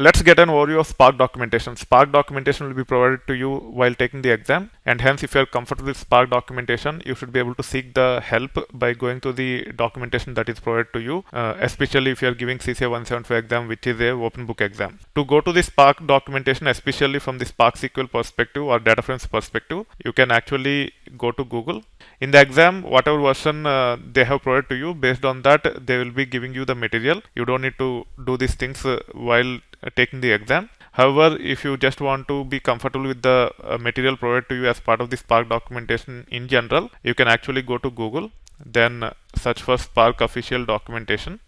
Let's get an overview of Spark documentation. Spark documentation will be provided to you while taking the exam, and hence if you are comfortable with Spark documentation, you should be able to seek the help by going to the documentation that is provided to you, especially if you are giving CCA 175 exam, which is a open book exam. To go to the Spark documentation, especially from the Spark SQL perspective or data frames perspective, you can actually go to Google. In the exam, whatever version they have provided to you, based on that, they will be giving you the material. You don't need to do these things while taking the exam. However, if you just want to be comfortable with the material provided to you as part of the Spark documentation in general, you can actually go to Google, then search for Spark official documentation,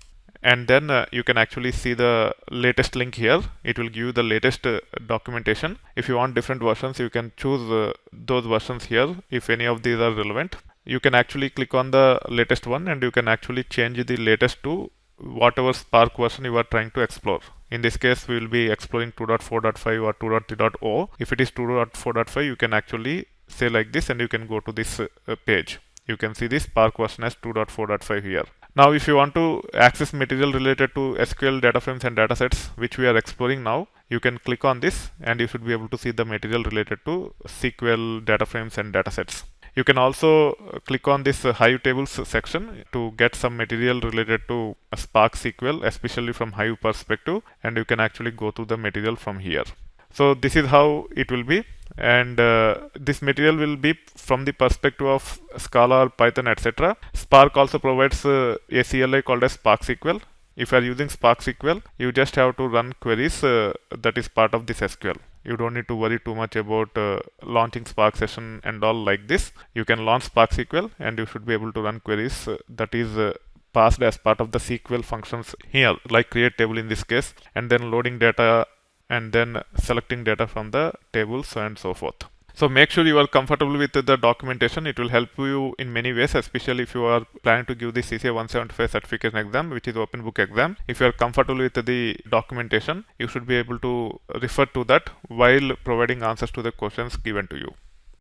and then you can actually see the latest link here. It will give you the latest documentation. If you want different versions, you can choose those versions here if any of these are relevant. You can actually click on the latest one and you can actually change the latest to whatever Spark version you are trying to explore. In this case, we will be exploring 2.4.5 or 2.3.0. If it is 2.4.5, you can actually say like this and you can go to this page. You can see this Spark version as 2.4.5 here. Now, if you want to access material related to SQL data frames and datasets, which we are exploring now, you can click on this and you should be able to see the material related to SQL data frames and datasets. You can also click on this Hive tables section to get some material related to Spark SQL, especially from Hive perspective, and you can actually go to the material from here. So this is how it will be, and this material will be from the perspective of Scala or Python, etc. Spark also provides a CLI called as Spark SQL. If you are using Spark SQL, you just have to run queries that is part of this SQL. You don't need to worry too much about launching Spark session and all like this. You can launch Spark SQL and you should be able to run queries that is passed as part of the SQL functions here, like create table in this case, and then loading data and then selecting data from the tables and so forth. So make sure you are comfortable with the documentation. It will help you in many ways, especially if you are planning to give the CCA 175 certification exam, which is open book exam. If you are comfortable with the documentation, you should be able to refer to that while providing answers to the questions given to you.